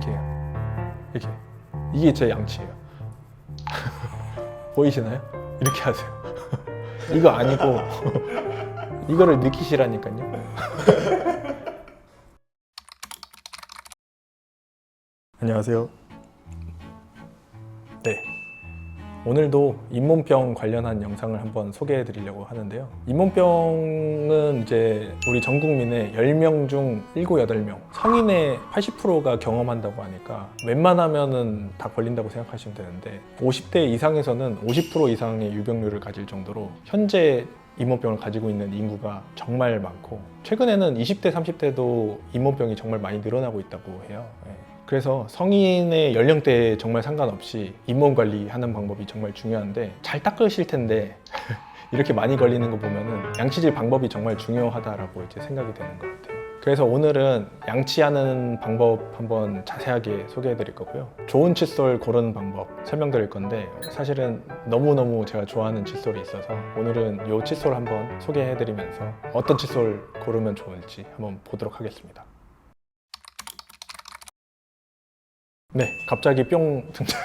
이렇게 해요. 이렇게. 이게 제 양치예요. 보이시나요? 이렇게 하세요. 이거 아니고 이거를 느끼시라니까요. 안녕하세요. 네. 오늘도 잇몸병 관련한 영상을 한번 소개해 드리려고 하는데요. 잇몸병은 이제 우리 전 국민의 10명 중 7, 8명, 성인의 80%가 경험한다고 하니까 웬만하면은 다 걸린다고 생각하시면 되는데 50대 이상에서는 50% 이상의 유병률을 가질 정도로 현재 잇몸병을 가지고 있는 인구가 정말 많고, 최근에는 20대, 30대도 잇몸병이 정말 많이 늘어나고 있다고 해요. 그래서 성인의 연령대에 정말 상관없이 잇몸 관리하는 방법이 정말 중요한데, 잘 닦으실 텐데 이렇게 많이 걸리는 거 보면은 양치질 방법이 정말 중요하다라고 이제 생각이 되는 것 같아요. 그래서 오늘은 양치하는 방법 한번 자세하게 소개해 드릴 거고요. 좋은 칫솔 고르는 방법 설명드릴 건데, 사실은 너무너무 제가 좋아하는 칫솔이 있어서 오늘은 이 칫솔 한번 소개해 드리면서 어떤 칫솔 고르면 좋을지 한번 보도록 하겠습니다. 네, 갑자기 뿅 등장.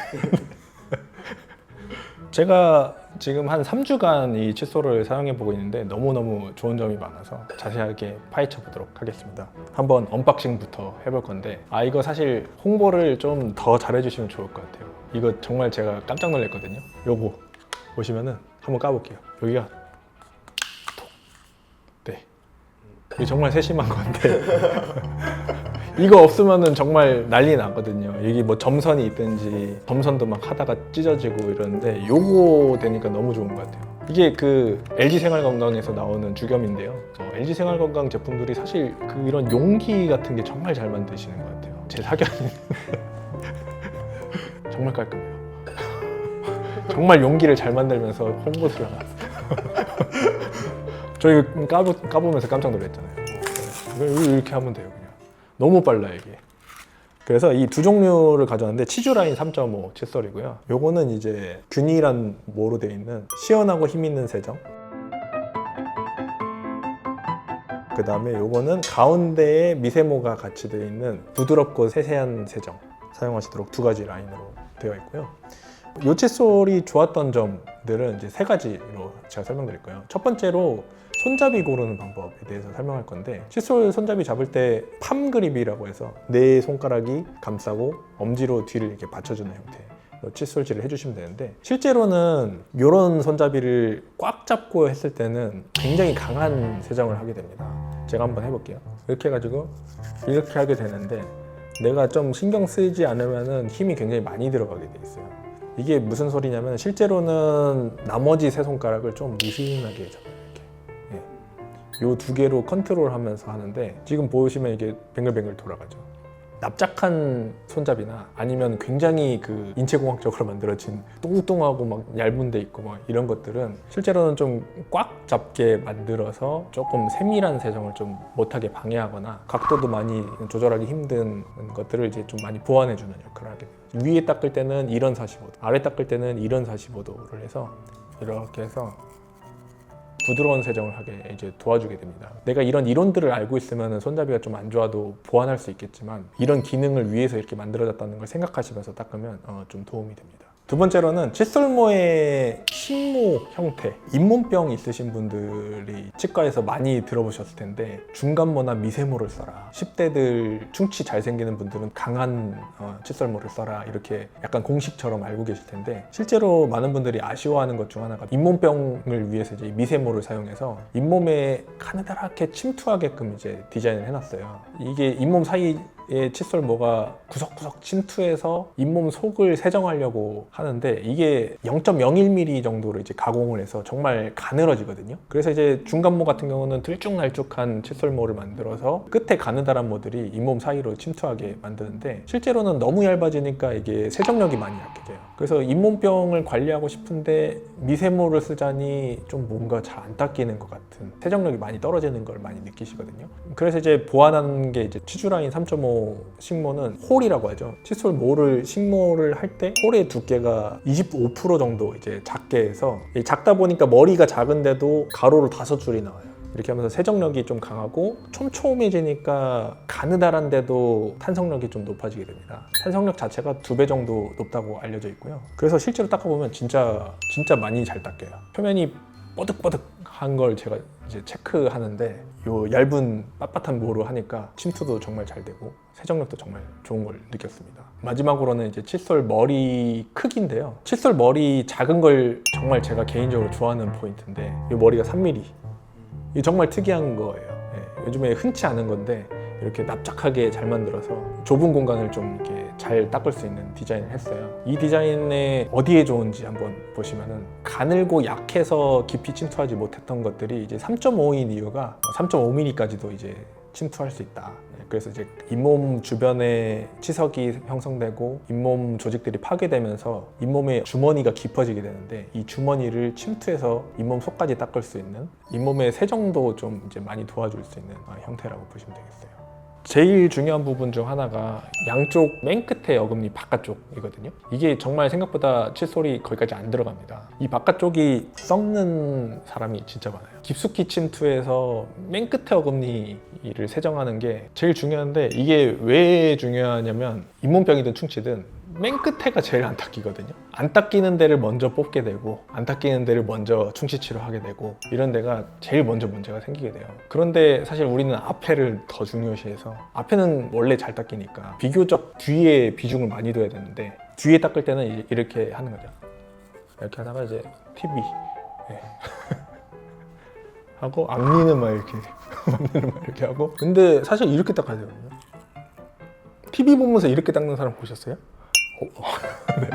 제가 지금 한 3주간 이 칫솔을 사용해 보고 있는데 너무너무 좋은 점이 많아서 자세하게 파헤쳐 보도록 하겠습니다. 한번 언박싱부터 해볼 건데, 이거 사실 홍보를 좀 더 잘해 주시면 좋을 것 같아요. 이거 정말 제가 깜짝 놀랐거든요. 요거 보시면은 한번 까볼게요. 여기가 톡. 네, 이게 정말 세심한 건데 이거 없으면은 정말 난리 나거든요. 여기 뭐 점선이 있든지 점선도 막 하다가 찢어지고 이러는데, 요거 되니까 너무 좋은 것 같아요. 이게 그 LG 생활건강에서 나오는 주겸인데요. LG 생활건강 제품들이 사실 이런 용기 같은 게 정말 잘 만드시는 것 같아요. 제 사견이 정말 깔끔해요. 정말 용기를 잘 만들면서 홍보를 하나. 저희 까보면서 깜짝 놀랐잖아요. 이렇게 하면 돼요. 너무 빨라 이게. 그래서 이 두 종류를 가져왔는데, 치주라인 3.5 칫솔이고요. 요거는 이제 균일한 모로 되어 있는 시원하고 힘 있는 세정. 그 다음에 요거는 가운데에 미세모가 같이 되어 있는 부드럽고 세세한 세정 사용하시도록 두 가지 라인으로 되어 있고요. 요 칫솔이 좋았던 점들은 이제 세 가지로 제가 설명드릴 거예요. 첫 번째로 손잡이 고르는 방법에 대해서 설명할 건데, 칫솔 손잡이 잡을 때 팜 그립이라고 해서 네 손가락이 감싸고 엄지로 뒤를 이렇게 받쳐주는 형태의 칫솔질을 해주시면 되는데, 실제로는 이런 손잡이를 꽉 잡고 했을 때는 굉장히 강한 세정을 하게 됩니다. 제가 한번 해볼게요. 이렇게 해가지고 이렇게 하게 되는데, 내가 좀 신경 쓰지 않으면 힘이 굉장히 많이 들어가게 돼 있어요. 이게 무슨 소리냐면, 실제로는 나머지 세 손가락을 좀 느슨하게 잡아요. 요 두 개로 컨트롤 하면서 하는데, 지금 보시면 이게 뱅글뱅글 돌아가죠. 납작한 손잡이나 아니면 굉장히 인체공학적으로 만들어진 뚱뚱하고 막 얇은 데 있고 막 이런 것들은 실제로는 좀 꽉 잡게 만들어서 조금 세밀한 세정을 좀 못하게 방해하거나 각도도 많이 조절하기 힘든 것들을 이제 좀 많이 보완해주는 역할을 하게 돼요. 위에 닦을 때는 이런 45도, 아래 닦을 때는 이런 45도를 해서 이렇게 해서 부드러운 세정을 하게 이제 도와주게 됩니다. 내가 이런 이론들을 알고 있으면 손잡이가 좀 안 좋아도 보완할 수 있겠지만, 이런 기능을 위해서 이렇게 만들어졌다는 걸 생각하시면서 닦으면 좀 도움이 됩니다. 두 번째로는 칫솔모의 식모 형태, 잇몸병 있으신 분들이 치과에서 많이 들어보셨을 텐데, 중간모나 미세모를 써라, 10대들 충치 잘 생기는 분들은 강한 칫솔모를 써라, 이렇게 약간 공식처럼 알고 계실 텐데, 실제로 많은 분들이 아쉬워하는 것 중 하나가 잇몸병을 위해서 이제 미세모를 사용해서 잇몸에 가느다랗게 침투하게끔 이제 디자인을 해놨어요. 이게 잇몸 사이 칫솔모가 구석구석 침투해서 잇몸 속을 세정하려고 하는데, 이게 0.01mm 정도로 이제 가공을 해서 정말 가늘어지거든요. 그래서 이제 중간모 같은 경우는 들쭉날쭉한 칫솔모를 만들어서 끝에 가느다란 모들이 잇몸 사이로 침투하게 만드는데, 실제로는 너무 얇아지니까 이게 세정력이 많이 약해져요. 그래서 잇몸병을 관리하고 싶은데 미세모를 쓰자니 좀 뭔가 잘 안 닦이는 것 같은, 세정력이 많이 떨어지는 걸 많이 느끼시거든요. 그래서 이제 보완하는 게 이제 치주라인 3.5 식모는 홀이라고 하죠. 칫솔 모를 식모를 할 때 홀의 두께가 25% 정도 이제 작게 해서, 작다 보니까 머리가 작은데도 가로로 5줄이 나와요. 이렇게 하면서 세정력이 좀 강하고 촘촘해지니까 가느다란데도 탄성력이 좀 높아지게 됩니다. 탄성력 자체가 2배 정도 높다고 알려져 있고요. 그래서 실제로 닦아보면 진짜 많이 잘 닦여요. 표면이 뽀득뽀득한 걸 제가 이제 체크하는데 요 얇은 빳빳한 모로 하니까 침투도 정말 잘 되고 세정력도 정말 좋은 걸 느꼈습니다. 마지막으로는 이제 칫솔 머리 크기인데요. 칫솔 머리 작은 걸 정말 제가 개인적으로 좋아하는 포인트인데 이 머리가 3mm. 이게 정말 특이한 거예요. 예, 요즘에 흔치 않은 건데 이렇게 납작하게 잘 만들어서 좁은 공간을 좀 이렇게 잘 닦을 수 있는 디자인을 했어요. 이 디자인에 어디에 좋은지 한번 보시면은 가늘고 약해서 깊이 침투하지 못했던 것들이 이제 3.5인 이유가 3.5mm까지도 이제 침투할 수 있다. 그래서 이제 잇몸 주변에 치석이 형성되고 잇몸 조직들이 파괴되면서 잇몸의 주머니가 깊어지게 되는데 이 주머니를 침투해서 잇몸 속까지 닦을 수 있는 잇몸의 세정도 좀 이제 많이 도와줄 수 있는 형태라고 보시면 되겠어요. 제일 중요한 부분 중 하나가 양쪽 맨 끝에 어금니 바깥쪽이거든요. 이게 정말 생각보다 칫솔이 거기까지 안 들어갑니다. 이 바깥쪽이 썩는 사람이 진짜 많아요. 깊숙이 침투해서 맨 끝에 어금니를 세정하는 게 제일 중요한데 이게 왜 중요하냐면 잇몸병이든 충치든 맨 끝에가 제일 안 닦이거든요. 안 닦이는 데를 먼저 뽑게 되고 안 닦이는 데를 먼저 충치 치료하게 되고 이런 데가 제일 먼저 문제가 생기게 돼요. 그런데 사실 우리는 앞에를 더 중요시해서 앞에는 원래 잘 닦이니까 비교적 뒤에 비중을 많이 둬야 되는데 뒤에 닦을 때는 이렇게 하는 거죠. 이렇게 하다가 이제 TV 네. 하고 앞니는 막 이렇게 앞니는 막 이렇게 하고 근데 사실 이렇게 닦아야 되거든요. TV 보면서 이렇게 닦는 사람 보셨어요? 네.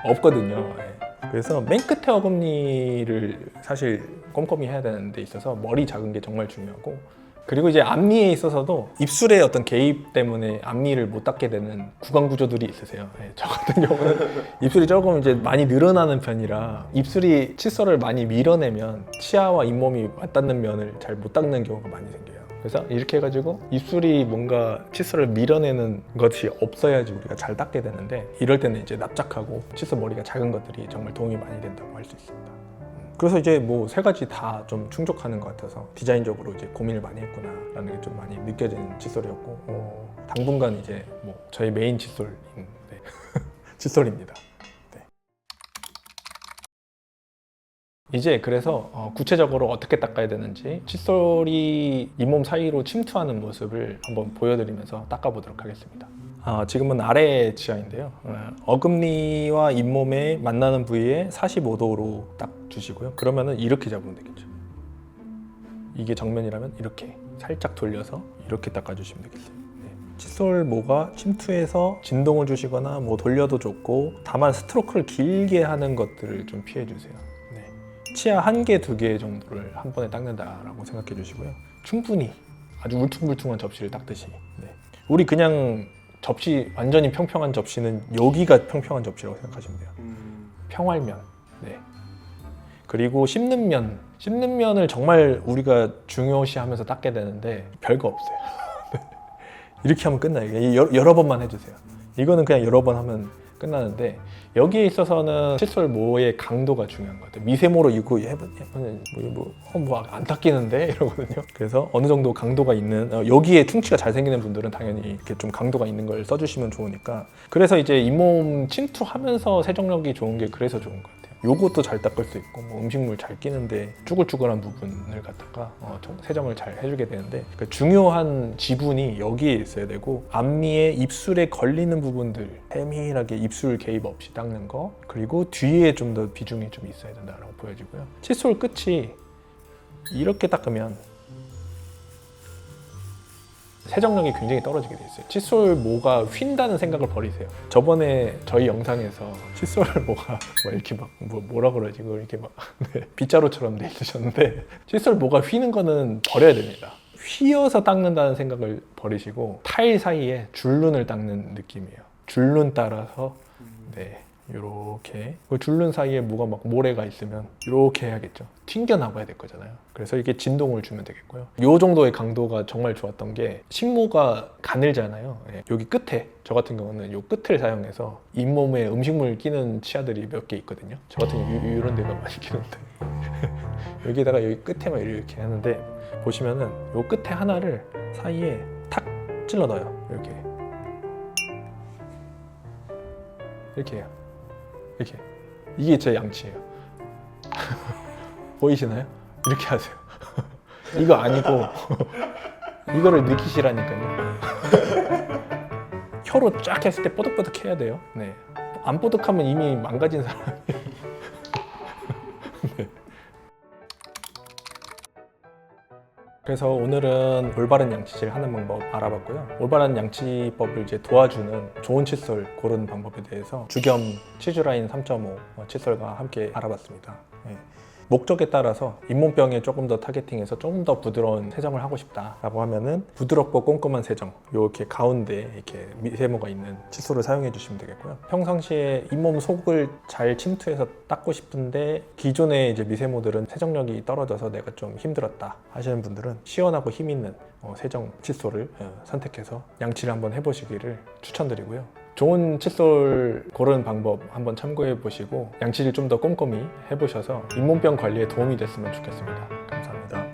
없거든요. 네. 그래서 맨 끝에 어금니를 사실 꼼꼼히 해야 되는 데 있어서 머리 작은 게 정말 중요하고 그리고 이제 앞니에 있어서도 입술의 어떤 개입 때문에 앞니를 못 닦게 되는 구강 구조들이 있으세요. 네. 저 같은 경우는 입술이 조금 이제 많이 늘어나는 편이라 입술이 칫솔을 많이 밀어내면 치아와 잇몸이 맞닿는 면을 잘 못 닦는 경우가 많이 생겨요. 그래서 이렇게 해가지고 입술이 뭔가 칫솔을 밀어내는 것이 없어야지 우리가 잘 닦게 되는데 이럴 때는 이제 납작하고 칫솔 머리가 작은 것들이 정말 도움이 많이 된다고 할 수 있습니다. 그래서 이제 뭐 3가지 다 좀 충족하는 것 같아서 디자인적으로 이제 고민을 많이 했구나라는 게 좀 많이 느껴지는 칫솔이었고 당분간 이제 뭐 저희 메인 칫솔인 칫솔입니다. 이제 그래서 구체적으로 어떻게 닦아야 되는지 칫솔이 잇몸 사이로 침투하는 모습을 한번 보여드리면서 닦아보도록 하겠습니다. 지금은 아래 치아인데요. 어금니와 잇몸에 만나는 부위에 45도로 딱 주시고요. 그러면은 이렇게 잡으면 되겠죠. 이게 정면이라면 이렇게 살짝 돌려서 이렇게 닦아주시면 되겠어요. 칫솔 모가 침투해서 진동을 주시거나 뭐 돌려도 좋고 다만 스트로크를 길게 하는 것들을 좀 피해 주세요. 치아 1개, 2개 정도를 한 번에 닦는다라고 생각해 주시고요. 충분히 아주 울퉁불퉁한 접시를 닦듯이 우리 그냥 접시 완전히 평평한 접시는 여기가 평평한 접시라고 생각하시면 돼요. 평활면. 그리고 씹는 면을 정말 우리가 중요시하면서 닦게 되는데 별거 없어요. 이렇게 하면 끝나요. 여러 번만 해주세요. 이거는 그냥 여러 번 하면 끝나는데 여기에 있어서는 칫솔 모의 강도가 중요한 것 같아요. 미세모로 이거 해보면 안 닦이는데 이러거든요. 그래서 어느 정도 강도가 있는 여기에 충치가 잘 생기는 분들은 당연히 이렇게 좀 강도가 있는 걸 써주시면 좋으니까 그래서 이제 잇몸 침투하면서 세정력이 좋은 게 그래서 좋은 것 같아요. 요것도 잘 닦을 수 있고 뭐 음식물 잘 끼는데 쭈글쭈글한 부분을 갖다가 세정을 잘 해주게 되는데 그러니까 중요한 지분이 여기에 있어야 되고 앞니에 입술에 걸리는 부분들 세밀하게 입술 개입 없이 닦는 거 그리고 뒤에 좀 더 비중이 좀 있어야 된다고 보여지고요. 칫솔 끝이 이렇게 닦으면 세정력이 굉장히 떨어지게 돼 있어요. 칫솔 모가 휜다는 생각을 버리세요. 저번에 저희 영상에서 칫솔 모가 이렇게 막 뭐라 그러지? 이렇게 막 빗자루처럼 돼 있으셨는데 칫솔 모가 휘는 거는 버려야 됩니다. 휘어서 닦는다는 생각을 버리시고 타일 사이에 줄눈을 닦는 느낌이에요. 줄눈 따라서 이렇게 줄눈 사이에 뭐가 막 모래가 있으면 이렇게 해야겠죠. 튕겨 나가야 될 거잖아요. 그래서 이게 진동을 주면 되겠고요. 이 정도의 강도가 정말 좋았던 게 식모가 가늘잖아요. 여기 끝에 저 같은 경우는 이 끝을 사용해서 잇몸에 음식물 끼는 치아들이 몇 개 있거든요. 저 같은 경우 이런 데가 많이 끼는데 여기다가 여기 끝에만 이렇게 하는데 보시면은 요 끝에 하나를 사이에 탁 찔러 넣어요. 이렇게 해요. 이렇게. 이게 제 양치예요. 보이시나요? 이렇게 하세요. 이거 아니고 이거를 느끼시라니까요. 혀로 쫙 했을 때 뽀득뽀득 해야 돼요. 네. 안 뽀득하면 이미 망가진 사람이에요. 네. 그래서 오늘은 올바른 양치질 하는 방법 알아봤고요. 올바른 양치법을 이제 도와주는 좋은 칫솔 고르는 방법에 대해서 주겸 치주라인 3.5 칫솔과 함께 알아봤습니다. 네. 목적에 따라서 잇몸병에 조금 더 타겟팅해서 조금 더 부드러운 세정을 하고 싶다라고 하면은 부드럽고 꼼꼼한 세정, 이렇게 가운데 이렇게 미세모가 있는 칫솔을 사용해 주시면 되겠고요. 평상시에 잇몸 속을 잘 침투해서 닦고 싶은데 기존의 이제 미세모들은 세정력이 떨어져서 내가 좀 힘들었다 하시는 분들은 시원하고 힘 있는 세정 칫솔을 선택해서 양치를 한번 해보시기를 추천드리고요. 좋은 칫솔 고르는 방법 한번 참고해 보시고 양치를 좀 더 꼼꼼히 해보셔서 잇몸병 관리에 도움이 됐으면 좋겠습니다. 감사합니다.